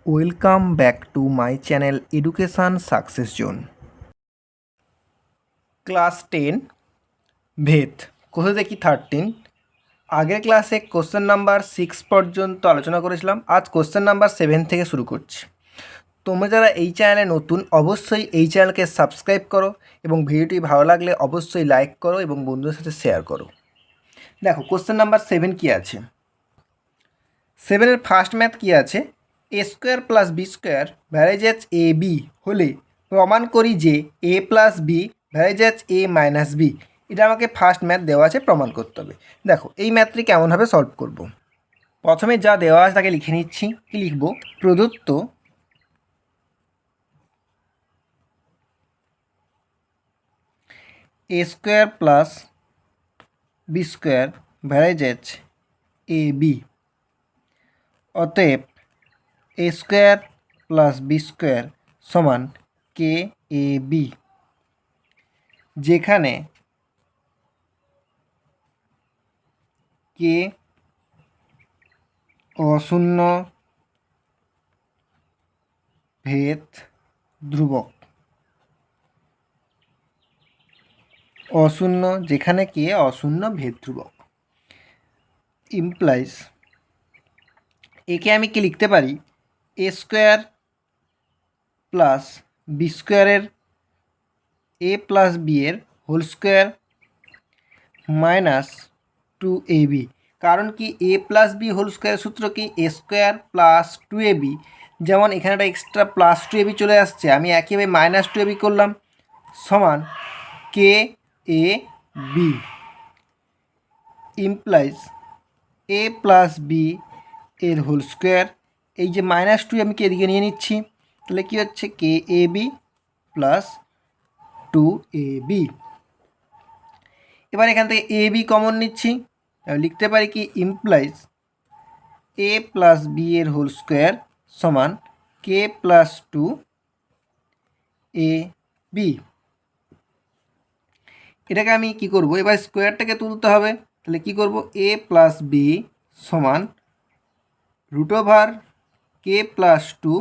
Welcome back to my channel education success zone. Class 10 ভেদ কোথায় দেখি 13। আগের ক্লাসে কোশ্চেন নাম্বার 6 পর্যন্ত আলোচনা করেছিলাম। আজ কোশ্চেন নাম্বার 7 থেকে শুরু করছি। তোমরা যারা এই চ্যানেলে নতুন অবশ্যই এই চ্যানেলকে সাবস্ক্রাইব করো এবং ভিডিওটি ভালো লাগলে অবশ্যই লাইক করো এবং বন্ধুদের সাথে শেয়ার করো। দেখো কোশ্চেন নাম্বার 7 কী আছে। 7-এর ফার্স্ট ম্যাথ কী আছে, A square plus B square varies as A B হলে প্রমাণ করি যে A plus B varies as A minus B. এটা আমাকে ফার্স্ট ম্যাথ দেওয়া আছে, প্রমাণ করতে হবে। দেখো এই ম্যাথটি কেমনভাবে সলভ করব। প্রথমে যা দেওয়া আছে তাকে লিখে নিচ্ছি। কি লিখব, প্রদত্ত A square plus B square varies as A B, অতএব A square plus B square সমান কে এ বি, যেখানে কে অশূন্য ভেদ ধ্রুবক। অশূন্য, যেখানে কে অশূন্য ভেদ ধ্রুবক ইমপ্লাইজ একে আমি কি লিখতে পারি, এ স্কোয়ার প্লাস বি স্কোয়ারের এ প্লাস বি এর হোল স্কোয়ার মাইনাস 2ab। কারণ কি এ প্লাস বি হোল স্কোয়ারের সূত্র কি এ স্কোয়ার প্লাস 2ab। যেমন এখানে একটা এক্সট্রা প্লাস 2ab চলে আসছে, আমি একইভাবে মাইনাস 2ab করলাম, সমান K A B implies A plus B এর হোল স্কোয়ার। এই যে মাইনাস 2 আমি কে এদিকে নিয়ে নিচ্ছি, তাহলে কী হচ্ছে কে এ বি প্লাস 2ab। এবার এখান থেকে এ বি কমন নিচ্ছি, লিখতে পারি কি ইমপ্লাইজ এ প্লাস বি এর হোল স্কোয়ার সমান কে প্লাস 2ab। এটাকে আমি কি করব, এবার স্কোয়ারটাকে তুলতে হবে, তাহলে কি করব, এ প্লাস বি সমান root over K plus 2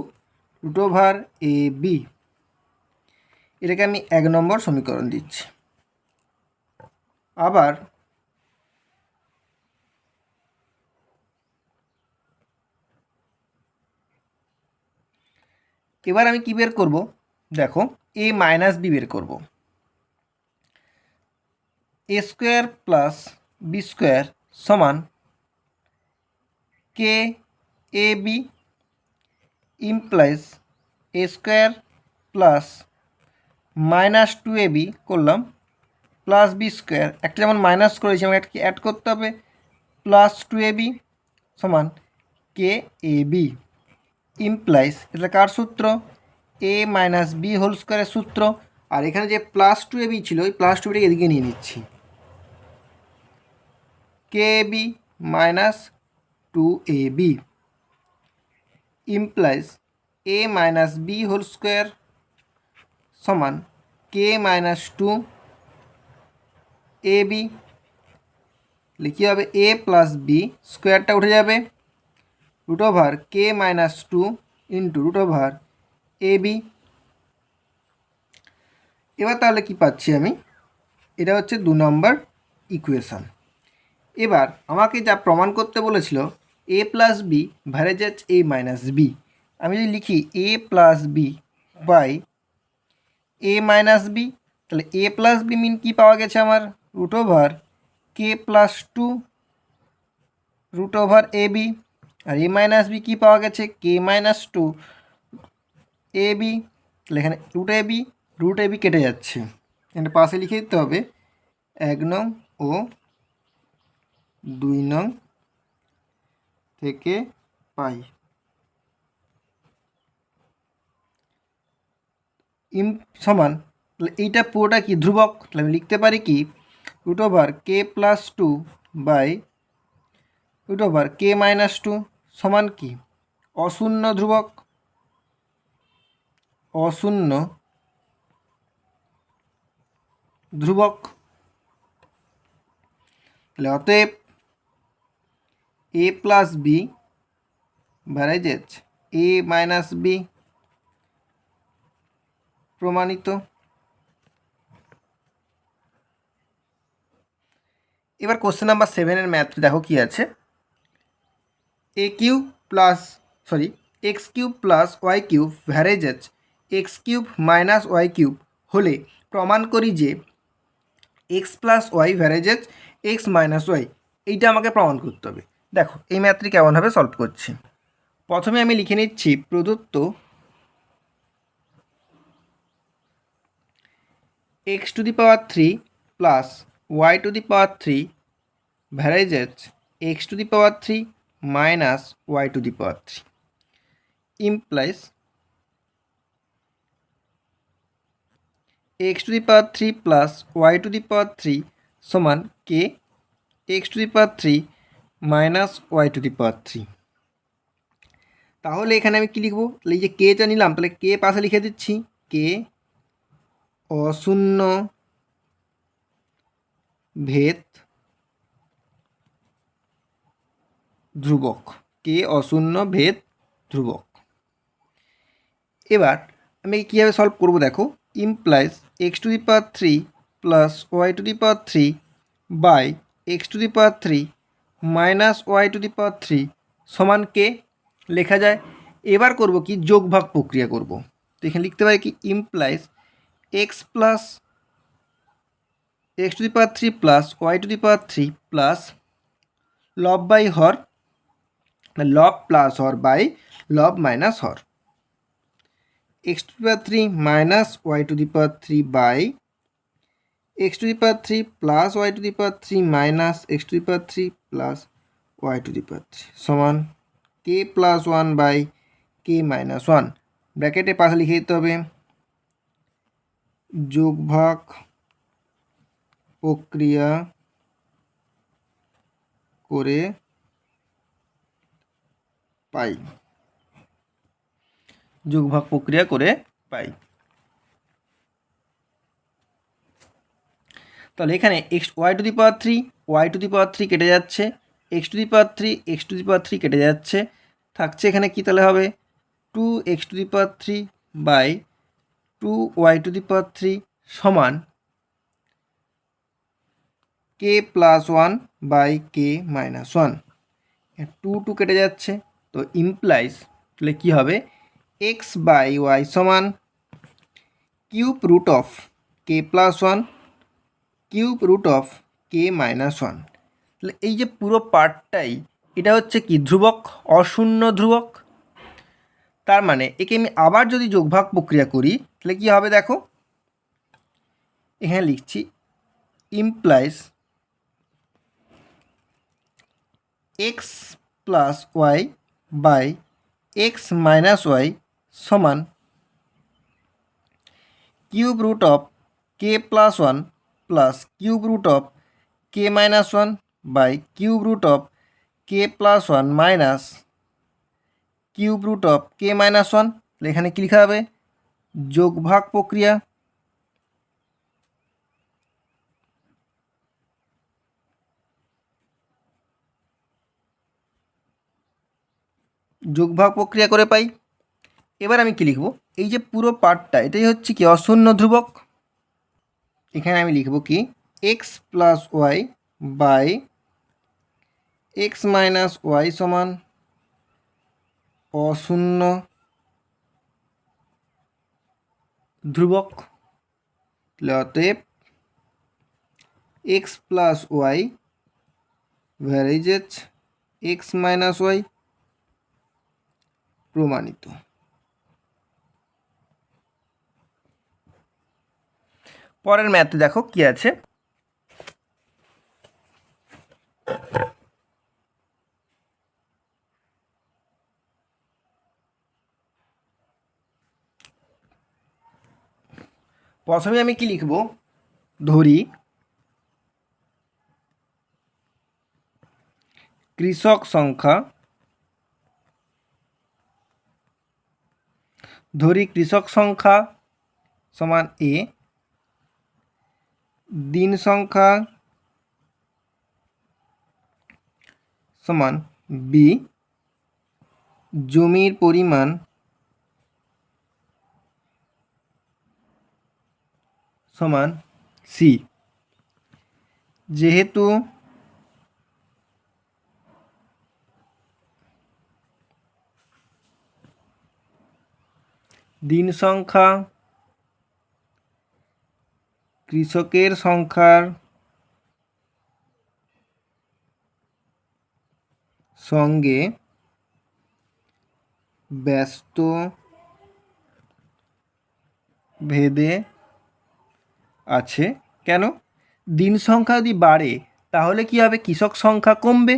root over A B. এটাকে আমি 1 নম্বর সমীকরণ দিচ্ছি। আবার এবার আমি কি বের করব, দেখো এ মাইনাস বি বের করব। A square plus B square সমান K A B implies A square plus minus 2ab করলাম প্লাস বি স্কোয়ার, একটা যেমন মাইনাস করেছি আমাকে একটা অ্যাড করতে হবে, প্লাস 2ab সমান কে এ বি ইমপ্লাইজ, এটা কার সূত্র, এ মাইনাস বি হোল স্কোয়ারের সূত্র। আর এখানে যে প্লাস 2ab ছিল ওই প্লাস 2abটাকে এদিকে নিয়ে নিচ্ছি, K B minus 2ab implies A minus B whole square সমান কে মাইনাস 2ab। লিখি হবে এ প্লাস বি স্কোয়ারটা উঠে যাবে, root over K minus 2 into root over A B. এবার তাহলে কি পাচ্ছি আমি, এটা হচ্ছে 2 নম্বর ইকুয়েশান। এবার আমাকে যা প্রমাণ করতে বলেছিল A plus B varies as A minus B, আমি যদি লিখি A plus B by A minus B, তাহলে এ প্লাস বি মিন কী পাওয়া গেছে আমার, root over K plus 2 root over A B. আর এ মাইনাস বি কী পাওয়া গেছে, কে মাইনাস 2 এ বি। তাহলে এখানে রুট এ বি কেটে যাচ্ছে, এখানে পাশে লিখে দিতে হবে 1 নং ও 2 নং থেকে পাই সমান, তাহলে এইটা পুরোটা কি ধ্রুবক, তাহলে আমি লিখতে পারি কি root over K plus 2 by root over K minus 2 সমান কি অশূন্য ধ্রুবক, অশূন্য ধ্রুবক। তাহলে অতএব A plus B varies as A minus B প্রমাণিত। এবার কোশ্চেন নাম্বার 7-এর ম্যাথ দেখো কি আছে। A cube plus X cube plus Y cube varies as X cube minus Y cube হলে প্রমাণ করি যে X plus Y varies as X minus Y. এইটা আমাকে প্রমাণ করতে হবে। দেখো এই ম্যাথটি কেমনভাবে সলভ করছি। প্রথমে আমি লিখে নিচ্ছি প্রদত্ত X to the power 3 plus Y to the power 3 varies as X to the power 3 minus Y to the power 3 implies x to the power 3 plus y to the power 3 সমান k x to the power 3 minus y to the power 3। তাহলে এখানে আমি কি লিখবো, এই যে কেটা নিলাম তাহলে কে পাশে লিখে দিচ্ছি, কে অশূন্য ভেদ ধ্রুবক, কে অশূন্য ভেদ ধ্রুবক। এবার আমি কীভাবে সলভ করবো দেখো, implies X to the power 3 plus Y to the power 3 by X to the power 3 minus Y to the power 3 সমান কে লেখা যায়। এবার করব কি, যোগ ভাগ প্রক্রিয়া করব। তো এখানে লিখতে পারি কি, implies x plus x to the power 3 plus Y to the power 3 plus লব বাই হর, লব প্লাস হর বাই লব মাইনাস হর, x to the power 3 minus y to the power 3 by x to the power 3 plus y to the power 3 minus x to the power 3 plus y to the power 3 সমান k plus 1 by k minus 1। ব্র্যাকেটে পাশে লিখে দিতে হবে যোগভাগ প্রক্রিয়া করে পাই, যোগভাগ প্রক্রিয়া করে পাই। তাহলে এখানে X Y to the power 3 Y to the power 3 কেটে যাচ্ছে, X to the power 3 X to the power 3 কেটে যাচ্ছে, থাকছে এখানে কী তাহলে হবে 2 X to the power 3 by 2 Y to the power 3 সমান K plus 1 by K minus 1। 2 কেটে যাচ্ছে, তো ইমপ্লাইজ তাহলে কী হবে এক্স বাই ওয়াই সমান cube root of K plus 1 cube root of K minus 1। তাহলে এই যে পুরো পার্টটাই এটা হচ্ছে কি ধ্রুবক, অশূন্য ধ্রুবক। তার মানে একে আমি আবার যদি যোগভাগ প্রক্রিয়া করি তাহলে কী হবে দেখো, এখানে লিখছি implies x plus Y by X minus Y সমান cube root of K plus 1 plus cube root of K minus 1 by cube root of K plus 1 minus cube root of K minus 1। এখানে কী লেখা হবে যোগভাগ প্রক্রিয়া করে পাই। এবার আমি কি লিখব, এই যে পুরো পার্টটা এটাই হচ্ছে কি অশূন্য ধ্রুবক। এখানে আমি লিখব কি X plus Y by X minus Y সমান অশূন্য ধ্রুবক। অতএব X plus Y varies as X minus Y প্রমাণিত। পরের ম্যাথে দেখো কি আছে, প্রথমে আমি কি লিখব, ধরি কৃষক সংখ্যা, সমান এ, দিন সংখ্যা সমান বি, জমির পরিমাণ সমান সি। যেহেতু দিন সংখ্যা কৃষকের সংখ্যার সঙ্গে ব্যস্ত ভেদে আছে। কেন? দিন সংখ্যা যদি বাড়ে তাহলে কি হবে? কৃষক সংখ্যা কমবে,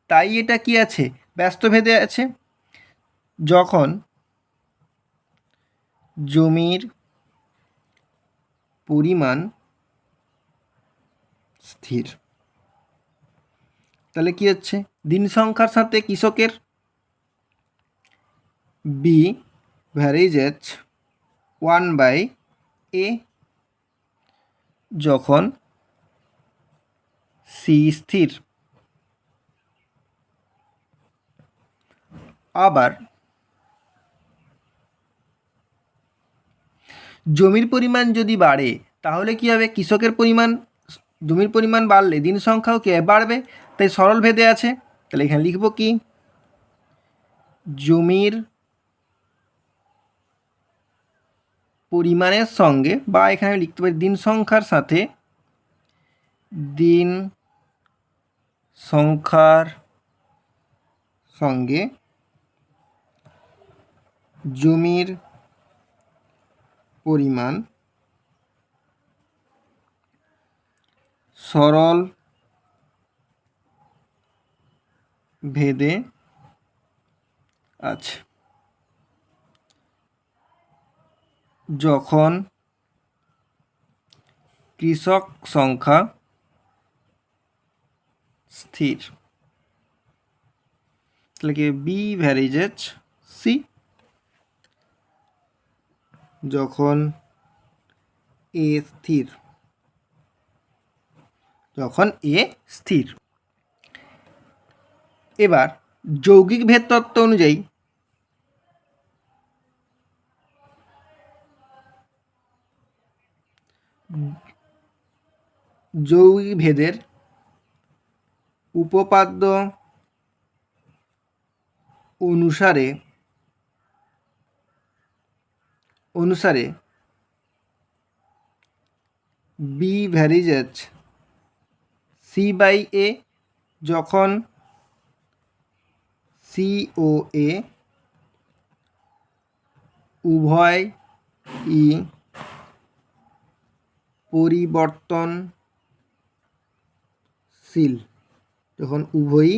তাই এটা কি আছে? ব্যস্ত ভেদে আছে। যখন জমির পরিমাণ স্থির, তাহলে কি হচ্ছে? দিন সংখ্যার সাথে কৃষকের বি ভ্যারিজেজ 1/a। যখন সি স্থির। আবার জমির পরিমাণ যদি বাড়ে তাহলে কি হবে? কৃষকের পরিমাণ, জমির পরিমাণ বাড়লে দিন সংখ্যাও কি বাড়বে, তাই সরল ভেদে আছে। তাহলে এখানে লিখব কি? জমির পরিমাণের সঙ্গে, বা এখানে লিখতে পারি দিন সংখ্যার সাথে, দিন সংখ্যার সঙ্গে জমির পরিমাণ সরল ভেদে আছে। যখন কৃষক সংখ্যা স্থির, তাহলে কি বি ভ্যারিজেজ সি। যখন এ স্থির, যখন এ স্থির। এবার যৌগিক ভেদ তত্ত্ব অনুযায়ী যৌগিক ভেদের উপপাদ্য অনুসারে বি ভ্যারিজেজ C/A যখন সি ও এ উভয়ই পরিবর্তনশীল, যখন উভয়ই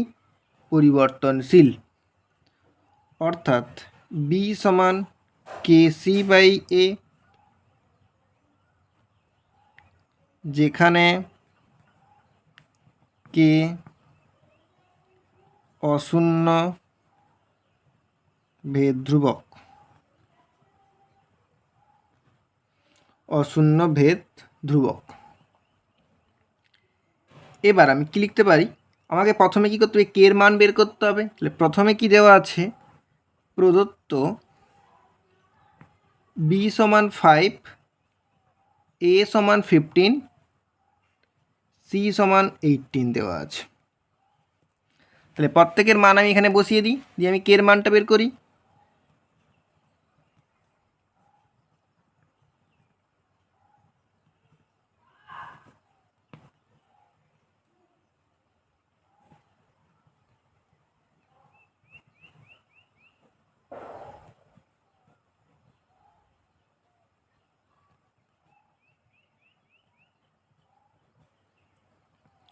পরিবর্তনশীল, অর্থাৎ বি সমান KC/A, যেখানে কে অশূন্য ভেদ ধ্রুবক, অশূন্য ভেদ ধ্রুবক। এবার আমি কি লিখতে পারি? আমাকে প্রথমে কি করতে হবে? কে এর মান বের করতে হবে। তাহলে প্রথমে কি দেওয়া আছে? প্রদত্ত বি সমান 5, এ সমান 15, সি সমান 18 দেওয়া আছে। তাহলে প্রত্যেকের মান আমি এখানে বসিয়ে দিই, দিয়ে আমি কে এর মানটা বের করি।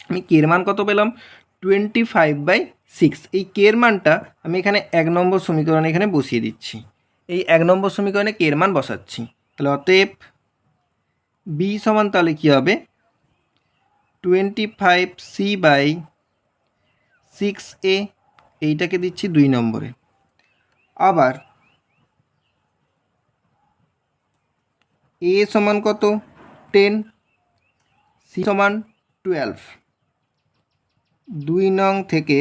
আমি কে এর মান কত পেলাম? 25/6। এই কে এর মানটা আমি এখানে 1 নম্বর সমীকরণে এখানে বসিয়ে দিচ্ছি। এই 1 নম্বর সমীকরণে কে এর মান বসাচ্ছি। তাহলে অতএব বি সমান তাহলে কী হবে? 25C/6A, এইটাকে দিচ্ছি 2 নম্বরে। আবার এ সমান কত? 10, সি সমান 12। 2 নং থেকে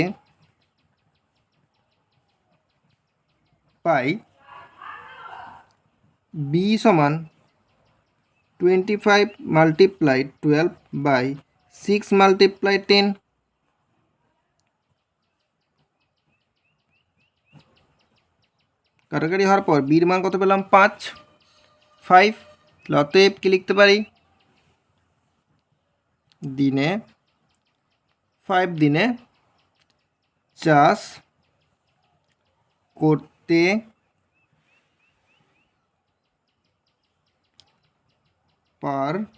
পাই বি সমান 25 মাল্টিপ্লাই 12 বাই 6 মাল্টিপ্লাই 10। কাটাকাটি হওয়ার পর বির মান কত পেলাম 5 অতএব কি লিখতে পারি দিনে 5 দিনে চাষ করতে পারবেন।